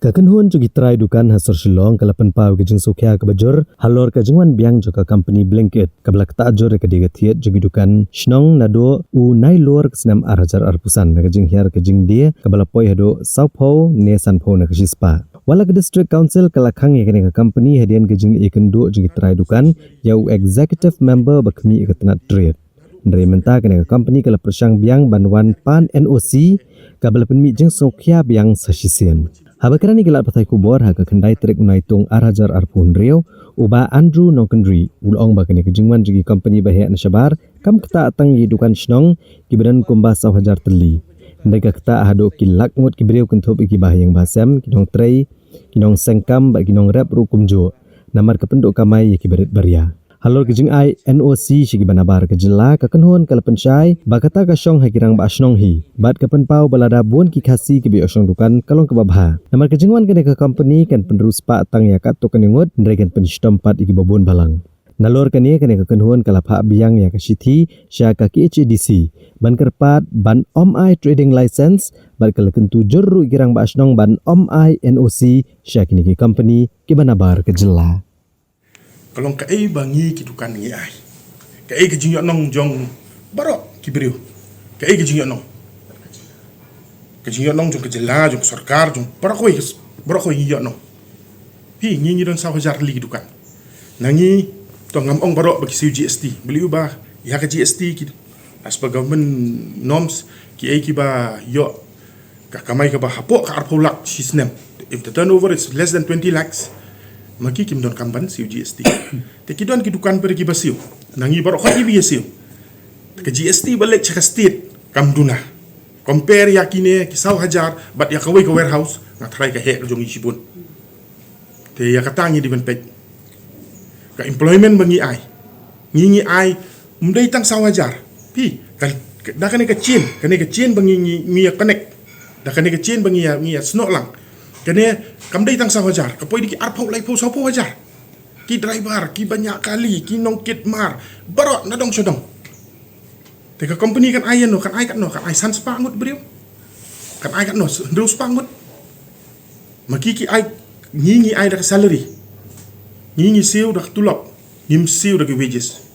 Kakenhuan jugi try dukan hasor Shillong kalapan pau ke jeng sukya ke bajur halor ke jengwan biang joka company blanket kablak ta ajur ke digatiat jugi dukan shnong nado u nai lor ke senam arhajar arpusan ke jeng hiar ke jeng dia kabalapoi hado Saupo ne sanpo na ke shispa wala ke district council kalakhang ye ke company hadian ke jeng ikendu jugi try dukan yau executive member bakmi ke tenat trade dari menta ke company kala persang biang banwan pan NOC kabalapan mi jeng sukya biang sasisen Habakarani gelat patai kubor haka kendai trek menaitung arhajar arpun rio uba Andrew Nongkendri ulong bakani kejingwan jugi company bahaya nasyabar kam keta atang yidukan shnong kiberan kumba saw hajar teli ndega keta ahado kilak ngut kibreu kentup iki bahayang basam kinong trei kinong sengkam bak kinong rap rukumjo namar kependuk kamai kiberit baria Halor kejing ai NOC shigi banabar kejela kakenhon kalapensyai bakata kasyong hakirang ba asnong hi bat kapenpau balada buon ki khasi ki bi osong dukan kalong kebabha namar kejingwan kene ke company kan penerus pa tang yakat to keningut ndregan penishtom pat iki babon balang nalor kene kakenhon kalapha biang ya kasithi sya ka KHDC ban kerpat ban om ai trading license bat kalakentu jorru kirang ba asnong ban om ai NOC sya kini ki company ki banabar kejela Kalau kai bangi kidukan ngi ai. Kai ke jingyok nong jong barok kibriu. Kai ke jingyok nong. Ke jingyok nong jong ke jela jong sarkar jong barok koi ngi nong. Pi ngi don saw hajar li kidukan. Nangi to ngam ong barok bagi siu GST. Beli ubah ya ke GST ki. As per government norms ki ai ki ba yo ka kamai ka ba hapok ka arpolak sisnem. If the turnover is less than 20 lakhs maki kim don kamban siu GST. Te kidon kidukan pergi basiu. Nangi barok koi bi siu. Ke GST balik cek state kam duna. Compare yakine ki saw hajar bat ya kawai ke warehouse ngatrai ke hek jong isibun. Te ya katangi di benpek. Ka employment bangi ai. Ngi ai mdai tang saw hajar. Pi kan da kane ke chin bangi ngi ya connect. Da kane ke chin bangi ya snok lang. Kene kamdai tang saw hajar kapoi di arpau lai pau saw hajar ki driver ki banyak kali ki nongkit mar barot nadong sodong teka company kan ayen no kan ai sans pangut beriu kan ai kan no terus pangut maki ki ai ngi ai dak salary ngi siu dak tulop ngim siu dak wages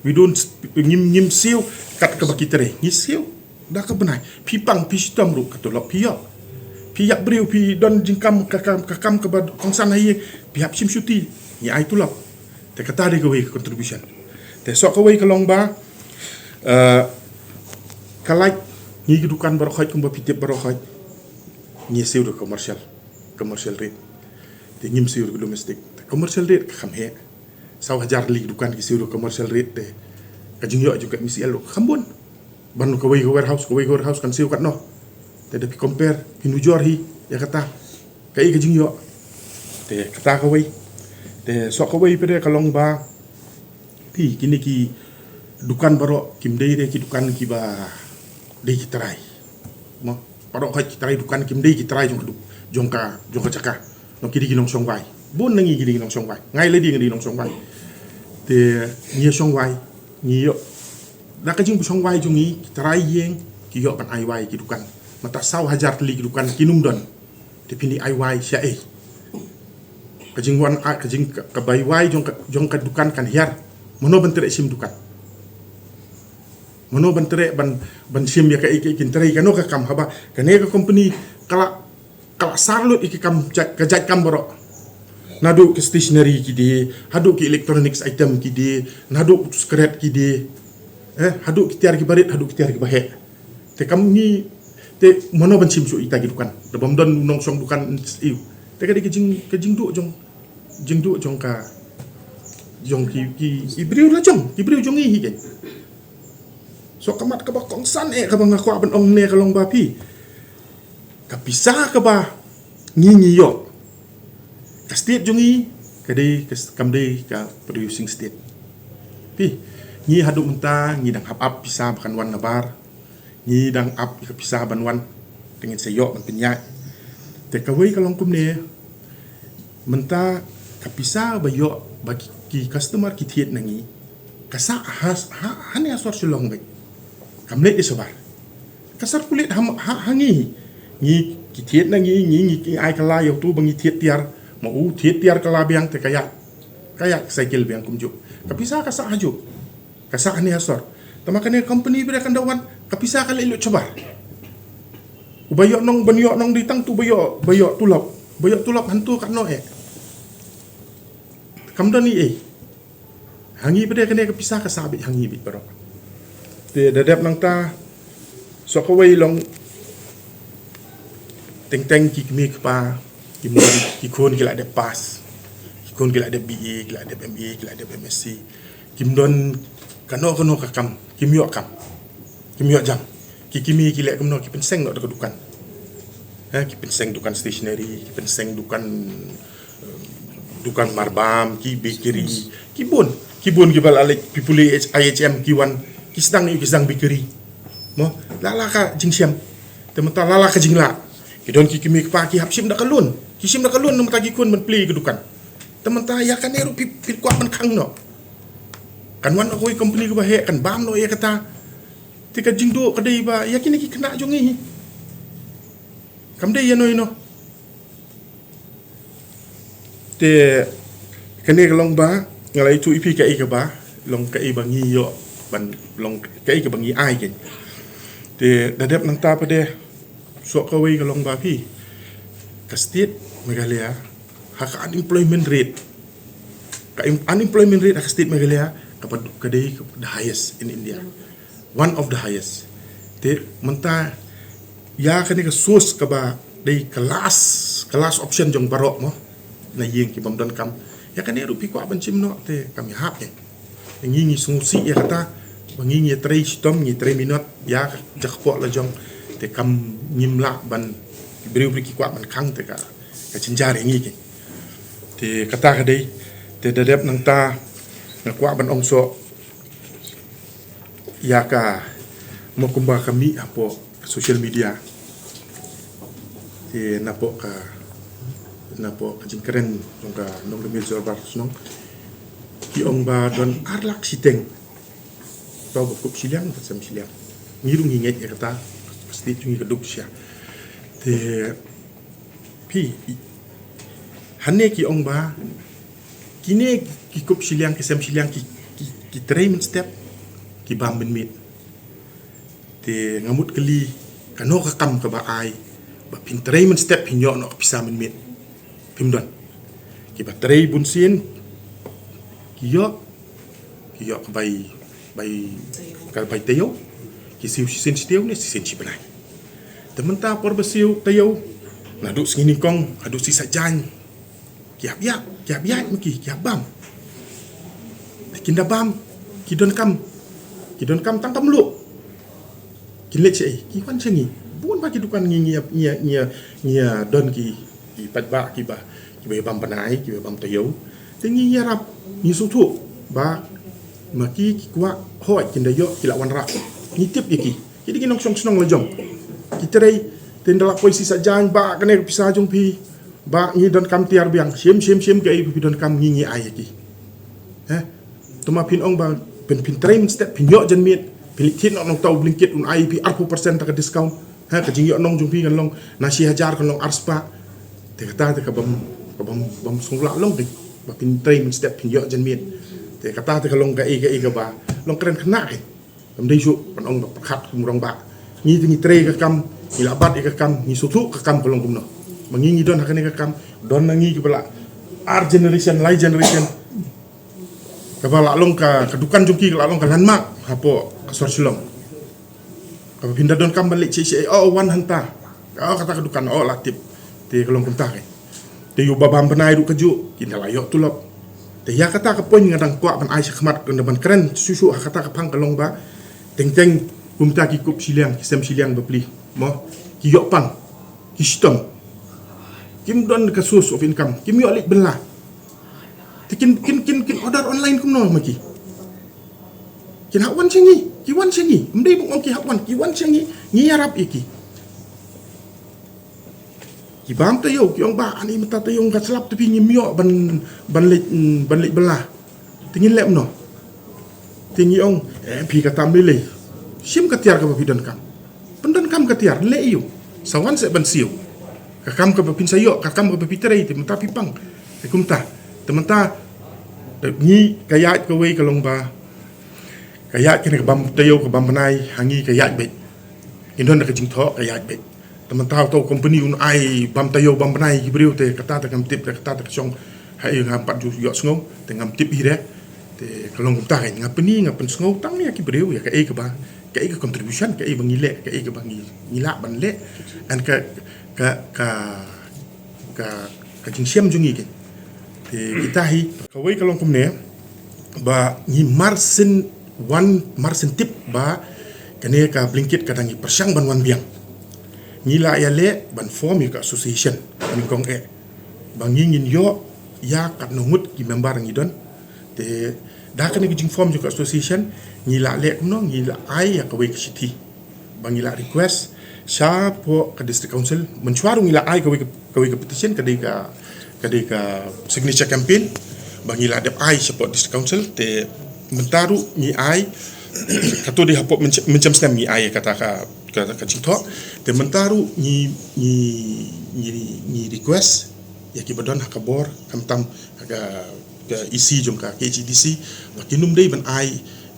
we don't ngim siu kat ke bakitere ngi siu dak ke benai pipang pistom ru katulop piok pihak beriu pi don jingkam kakam ke kongsan hai pihak sim syuti ni ai tulap te kata de gawe contribution te sok gawe kalong ba kalai ni dukan barokhai kumba pitip barokhai ni siu de commercial rate te ngim siu de domestic commercial rate kham he saw hajar li dukan ki siu de commercial rate te kajing yo juga misi elo khambon ban ko warehouse kan siu kat no te dapi compare pinujor hi ya kata kai ke jingyo te kata kawai te sok kawai pede kalong ba pi kini ki dukan baro kim dei re ki dukan ki ba dei ki trai mo baro ka ki trai dukan kim dei ki trai jong ka caka no ki di nong song wai bon nangi ki di nong song wai ngai le di ngi nong song wai te ni song wai ni yo da ka jing bu song wai jong ni ki trai yeng ki yo pan ai wai ki dukan mata saw hajar teli dukan kinum don dipini IY sia kajing wan kajing ka baywai jong ka dukan kan hiar mono bentere sim dukan mono bentere ban sim ya ka ikin teri kano ka kam haba kane ka company kala sarlut iki kam kajak kam boro nadu ke stationery ki di hadu ki electronics item ki di nadu scrap ki di hadu ki tiar ki barit hadu ki tiar ki bahe te kam ni te mono ban sim su ita gidukan dabam don nong song dukan iu te ka kejing du jong ka jong ki ibriu la ibriu jong hi ke so kamat ka ba kongsan ka ba ngako ban ong ne kalong ba pi ka pisah ka ba ngi yo ka state jong hi ka dei kam dei ka producing state pi ngi hadu unta ngi dang hap pisah bakan wan nabar ni dang up ke pisah banwan dengan sayok ban penyak te kawai kalong kumne menta ka pisah bayo bagi ki customer ki thiet nangi kasa hane asor silong bai kamlet isobar kasar kulit hangi ni ki thiet na ngi ki ai kala yo tu bangi thiet tiar ma u thiet tiar kala biang te kayak cycle biang kumjuk kapisa ka sa ajo ka sa ni asor tamakane company bira kandawan kapisa ka lelo coba ubayo nong banyo nong ditang tu bayo tulap hantu kat no kamdan ni hangi bira kane kapisa ka sabi hangi bit barok te dadap nang ta so ko way long teng ki mi pa ki mo ki kon ki la de pas ki kon ki la de BA ki la de MA ki la de MSc kim don kano ka kam kim yo jam ki kimi ki le kam no ki penseng no dukan ki penseng dukan stationery ki penseng dukan marbam ki bakery ki bon ki bal alek pipuli IHM ki wan ki sedang bakery mo lala ka jingsiam temata lala ka jingla kidon ki kimi pa ki hapsim da kalun kisim da kalun no matagi kun man play kedukan temata ya kan eru pil kuat man khang no kan wan ko company ko ba he kan bam no ya kata tika jingdo kadai ba ya kini ki kena jongi kam dei ya no te kene long ba ngalai tu ipi ka ka ba long ka bangi yo ban long ka bangi ai ken te dadep nang ta pa de so ka wei ka long ba pi ka state Meghalaya haka unemployment rate ka state Meghalaya kapag kadai the highest in India, one of the highest te menta ya kani ka source ka ba dei kelas option jong barok mo na yeng ki bamdan kam ya kani rupi ko abanchim no te kami hap ngi sungsi ya kata ngi 3 stom ngi 3 minut ya jakpo la jong te kam nyimla ban beriu ki kwa ban khang te ka cinjari ngi ki te kata ka dei te dadep nang ta na kwa ban ong so ya ka mo kumba kami apo social media te napo ka jingkeren nong ka nong remil sorbar nong ki ong ba don arlak siteng tau kup siliang pasam siliang ngiru nginget ya kata pasti tungi keduk sia te pi hane ki ong ba kine ki kup siliang ki sem siliang ki train step ki bam ben mit te ngamut keli kano ka kam ka ba ai ba pin train step hinyo no pisa men mit pimdon ki ba tray bunsin ki yo ka bai tayo ki siu sin stieu ne sin si benai tementa por besiu tayo na duk sini kong adu si sajan kiap ya maki kiap bam kinda bam kidon kam tangkam lu kilet sei ki kwan sengi bukan bagi dukan ngia don ki patba ki ba bam panai ki bam tayo tingi yarap ni sutu ba maki ki kwa hoi kinda yo ki lawan rak ni tip ki jadi kinong song lejong kita dai tendala poisi sajan ba kene pisah jong pi ba ni don kam tiar biang sim ke pi don kam ngi ai ki tuma pin ong ba pin train step pin yo jan miet pin tin nong tau blinket un ai pi 40% ta discount ka jing yo nong jong pi kan long nasi hajar kan long arspa te kata te ka bam sungla long ke ba pin train step pin yo jan miet te kata te ka long ka ba long keren kena ke kam dei ju kan ong ba khat kum rong ba ni tre ka kam ni labat ka kam ni sutu ka kam kolong kumno mangingi don hakane ka kam don nangi ki bala our generation lai generation ka bala long ka dukan jongki ka long ka landmark hapo asor silong ka pinda don kam balik ci wan hanta kata ka dukan latip te kolong kumta ke te yu babam benai du keju kinda layo tulop te ya kata ka poin ngadang kwa ban ai khmat kan ban keren susu kata ka pang kalong ba teng kumta ki kup siliang ki sem siliang bepli mo ki yok pang ki stom kim don ka source of income kim yo lik belah kin order online kum no maki kin hawan sengi ki wan sengi mdei bung ki hawan ki wan sengi ngi arab iki ki bam tayo ki ong ba ani mata tayo ka selap tapi ngi mio ban lik belah tingin lem no tingi ong pi ka tamile sim katiar ka bidon kam pendan kam katiar le yu sawan se ban siu kakam ka bapin sayo kakam ka bapitray tementa pipang kumta tementa ni kayat ka wei kalong ba kayat kene ka bam tayo ka bam banai hangi kayat be indon ka jing tho kayat be tementa to company un ai bam tayo bam banai gibriu te kata ta kam tip kata ta chong hai ngam pat ju yo sngo te ngam tip hi te kalong kumta kai ngapeni ngapen sngo tang ni gibriu ya ka e ka ba ka e ka contribution ka e bangile ka e ka bangi ngila ban le an ka jing siam jungi ke te kita hi kawai kalong kumne ba ni marsin tip ba kane ka blinkit kadang ni persang ban wan biang ni la ya le ban form ka association ni kong e bangi ngin yo ya kat nungut ki member ngi don te da kane ki jing form ka association ni la le kuno ni la ai ya kawai ki city bangi la request sa po ka district council mencuaru ngila ai kawai ka petition kadai ka signature campaign bangila dep ai support district council te mentaru ni ai kato di hapok mencam snam ni ai kata ka cingtho te mentaru ni request ya ki badon hakabor kamtam ka isi jong ka KGDC bakinum dei ban ai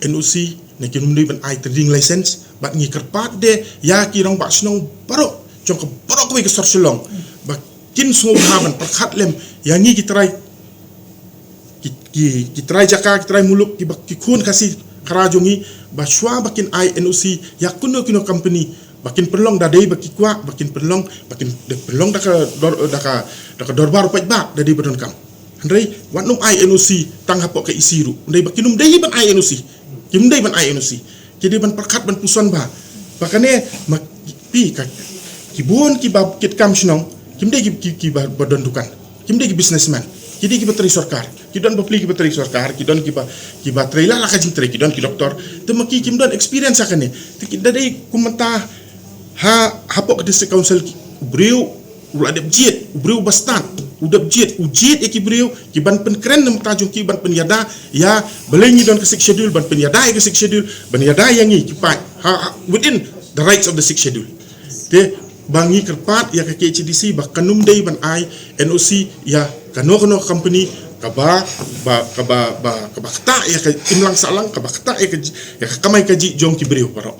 NOC na kinum dei ban ai trading license bak ngi kerpat de ya ki rong bak snong baro jong ka baro ko ke sorselong bak kin sungo haban perkhat lem yang ngi ki try jaka ki try muluk ki kun kasih karajongi ba shwa bakin ai NOC ya kuno company bakin perlong da dei baki kwa bakin perlong da ka dorbar pa ba da dei badon kam andrei wanum ai NOC tang hapok ke isiru ndai bakinum dei ban ai NOC kim dei ban ai NOC jadi ban perkhat ban puson ba bakane pi ka kibun ki bab kit kam snong kim dei ki badon dukan kim dei ki businessman jadi ki bateri sarkar ki don bapli ki bateri sarkar ki don ki bateri la ka jing ki don ki doktor temaki kim don experience akane ti dai kumenta ha hapok ke district council briu uladep jet briu bastan udap jet ujet ki briu ki ban pen kren nam tajung ki ban pen yada ya belengi don ke six schedule ban pen yada ke six schedule ban yada yang ki pa within the rights of the six schedule te bangi kerpat ya ke KCDC bakanum dei ban ai NOC ya kano company kaba kata ya ke imlang salang kaba kata ya ke kamai kaji jong ki briu paro